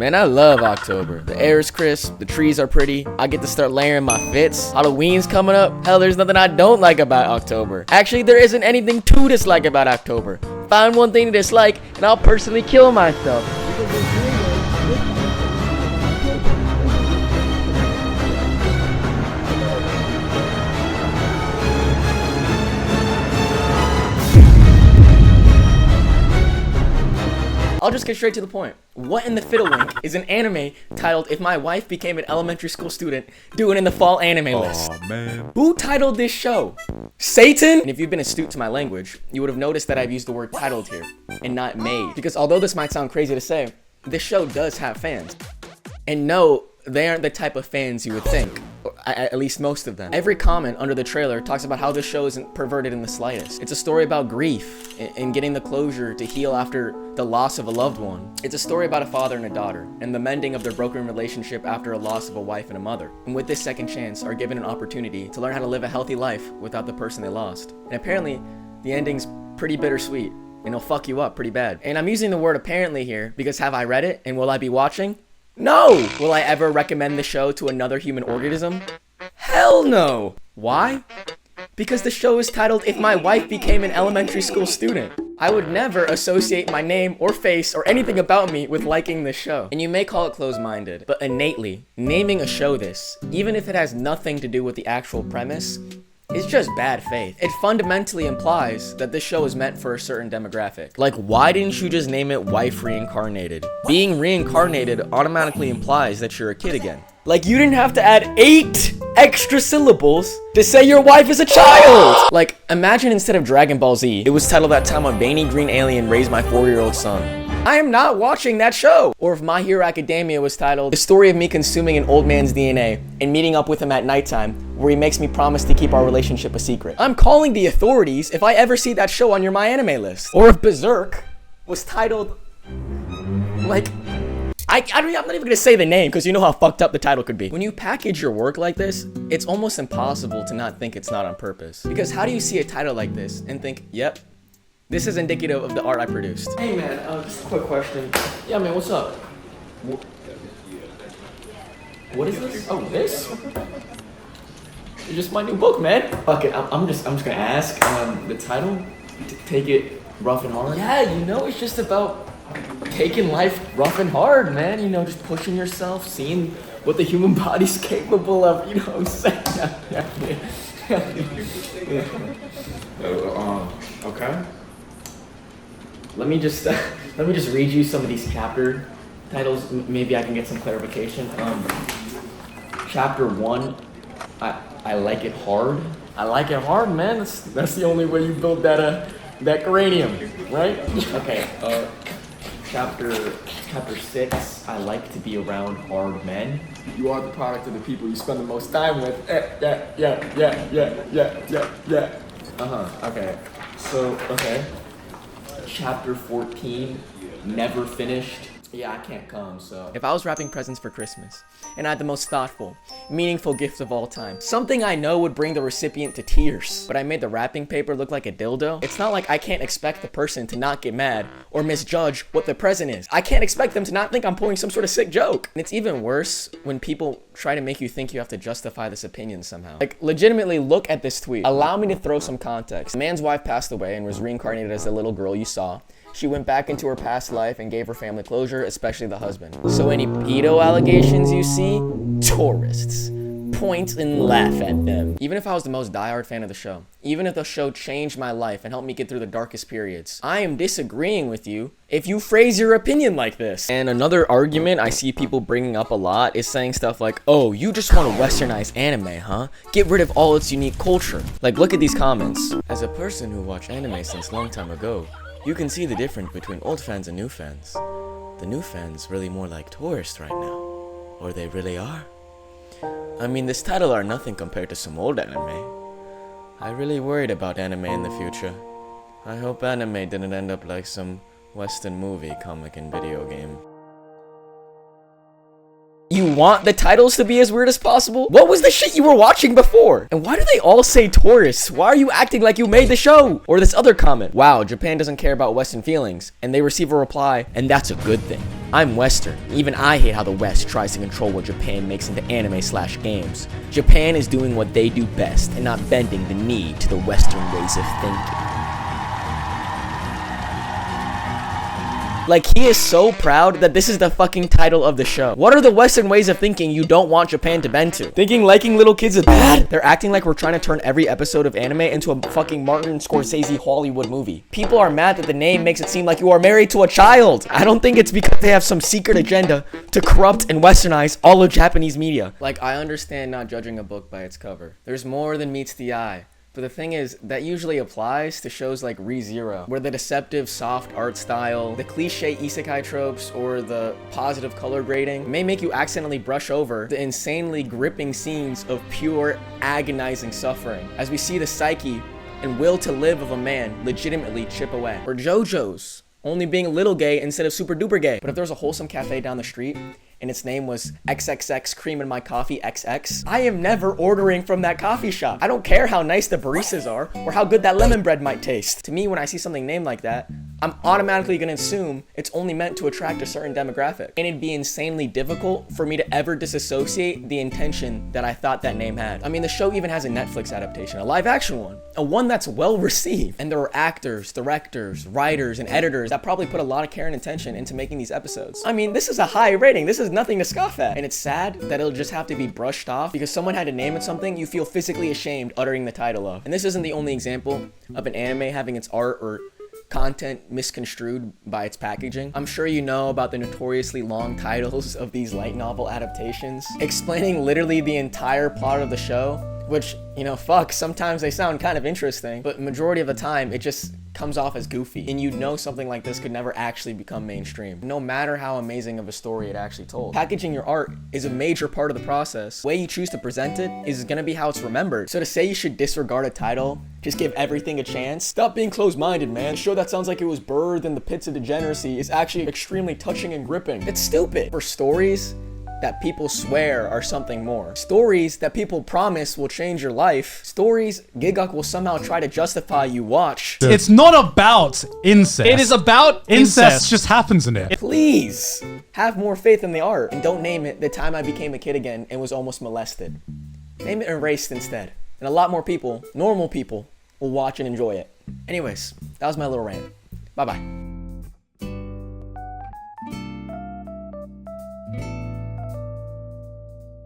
Man, I love October. The air is crisp, the trees are pretty, I get to start layering my fits. Halloween's coming up. Hell, there's nothing I don't like about October. Actually, there isn't anything to dislike about October. Find one thing to dislike, and I'll personally kill myself. I'll just get straight to the point. What in the Fiddlewink is an anime titled If My Wife Became an Elementary School Student doing in the fall anime list? Aw, man. Who titled this show? Satan? And if you've been astute to my language, you would have noticed that I've used the word titled here and not made. Because although this might sound crazy to say, this show does have fans. And no, they aren't the type of fans you would think. At least most of them. Every comment under the trailer talks about how this show isn't perverted in the slightest. It's a story about grief and getting the closure to heal after the loss of a loved one. It's a story about a father and a daughter and the mending of their broken relationship after a loss of a wife and a mother. And with this second chance are given an opportunity to learn how to live a healthy life without the person they lost. And apparently, the ending's pretty bittersweet and it'll fuck you up pretty bad. And I'm using the word apparently here because have I read it and will I be watching? No! Will I ever recommend the show to another human organism? Hell no! Why? Because the show is titled If My Wife Became an Elementary School Student. I would never associate my name or face or anything about me with liking this show. And you may call it closed-minded, but innately, naming a show this, even if it has nothing to do with the actual premise, it's just bad faith. It fundamentally implies that this show is meant for a certain demographic. Like, why didn't you just name it Wife Reincarnated? Being reincarnated automatically implies that you're a kid again. Like, you didn't have to add 8 extra syllables to say your wife is a child! Like, imagine instead of Dragon Ball Z, it was titled That Time a Veiny Green Alien Raised My 4-year-old Son. I am not watching that show! Or if My Hero Academia was titled The Story of Me Consuming an Old Man's DNA and Meeting Up with Him at Nighttime, where he makes me promise to keep our relationship a secret. I'm calling the authorities if I ever see that show on your My Anime list. Or if Berserk was titled, like, I'm not even gonna say the name because you know how fucked up the title could be. When you package your work like this, it's almost impossible to not think it's not on purpose. Because how do you see a title like this and think, yep, this is indicative of the art I produced? Hey man, just a quick question. Yeah man, what's up? What is this? Oh, this? It's just my new book, man. Fuck it, I'm just gonna ask, the title, Take It Rough and Hard? Yeah, you know, it's just about taking life rough and hard, man. You know, just pushing yourself, seeing what the human body's capable of, you know what I'm saying? Okay. Let me just read you some of these chapter titles. Maybe I can get some clarification. Chapter 1, I like it hard. I like it hard, man. That's the only way you build that cranium, right? Okay. Chapter 6, I like to be around hard men. You are the product of the people you spend the most time with. Yeah. Okay. So, okay. Chapter 14, never finished. Yeah, I can't come, so. If I was wrapping presents for Christmas, and I had the most thoughtful, meaningful gift of all time, something I know would bring the recipient to tears, but I made the wrapping paper look like a dildo, it's not like I can't expect the person to not get mad or misjudge what the present is. I can't expect them to not think I'm pulling some sort of sick joke. And it's even worse when people try to make you think you have to justify this opinion somehow. Like, legitimately look at this tweet. Allow me to throw some context. A man's wife passed away and was reincarnated as the little girl you saw. She went back into her past life and gave her family closure, especially the husband. So any pedo allegations you see, tourists. Point and laugh at them. Even if I was the most diehard fan of the show, even if the show changed my life and helped me get through the darkest periods, I am disagreeing with you if you phrase your opinion like this. And another argument I see people bringing up a lot is saying stuff like, oh, you just want to westernize anime, huh? Get rid of all its unique culture. Like, look at these comments. As a person who watched anime since long time ago, you can see the difference between old fans and new fans. The new fans really more like tourists right now. Or they really are. I mean, this title are nothing compared to some old anime. I really worried about anime in the future. I hope anime didn't end up like some Western movie, comic, and video game. You want the titles to be as weird as possible? What was the shit you were watching before? And why do they all say tourists? Why are you acting like you made the show? Or this other comment, wow, Japan doesn't care about Western feelings, and they receive a reply, and that's a good thing. I'm Western. Even I hate how the West tries to control what Japan makes into anime/games. Japan is doing what they do best and not bending the knee to the Western ways of thinking. Like, he is so proud that this is the fucking title of the show. What are the Western ways of thinking you don't want Japan to bend to? Thinking liking little kids is bad? They're acting like we're trying to turn every episode of anime into a fucking Martin Scorsese Hollywood movie. People are mad that the name makes it seem like you are married to a child. I don't think it's because they have some secret agenda to corrupt and westernize all of Japanese media. Like, I understand not judging a book by its cover. There's more than meets the eye. But the thing is, that usually applies to shows like ReZero, where the deceptive soft art style, the cliche isekai tropes, or the positive color grading may make you accidentally brush over the insanely gripping scenes of pure, agonizing suffering, as we see the psyche and will to live of a man legitimately chip away. Or JoJo's only being a little gay instead of super duper gay. But if there's a wholesome cafe down the street, and its name was XXX Cream in My Coffee XX, I am never ordering from that coffee shop. I don't care how nice the baristas are or how good that lemon bread might taste. To me, when I see something named like that, I'm automatically gonna assume it's only meant to attract a certain demographic. And it'd be insanely difficult for me to ever disassociate the intention that I thought that name had. I mean, the show even has a Netflix adaptation, a live action one, a one that's well received. And there are actors, directors, writers, and editors that probably put a lot of care and attention into making these episodes. I mean, this is a high rating. This is nothing to scoff at. And it's sad that it'll just have to be brushed off because someone had to name it something you feel physically ashamed uttering the title of. And this isn't the only example of an anime having its art or content misconstrued by its packaging. I'm sure you know about the notoriously long titles of these light novel adaptations, explaining literally the entire plot of the show, which, you know, fuck, sometimes they sound kind of interesting, but majority of the time it just comes off as goofy, and you know something like this could never actually become mainstream, no matter how amazing of a story it actually told. Packaging your art is a major part of the process. The way you choose to present it is gonna be how it's remembered. So to say you should disregard a title, just give everything a chance, stop being closed-minded, man. A show that sounds like it was birthed in the pits of degeneracy is actually extremely touching and gripping. It's stupid. For stories that people swear are something more, stories that people promise will change your life, stories Giguk will somehow try to justify you watch. It's not about incest. It is about incest. Just happens in it. Please have more faith in the art and don't name it The Time I Became a Kid Again and Was Almost Molested. Name it Erased instead, and a lot more people, normal people, will watch and enjoy it. Anyways, that was my little rant. Bye bye.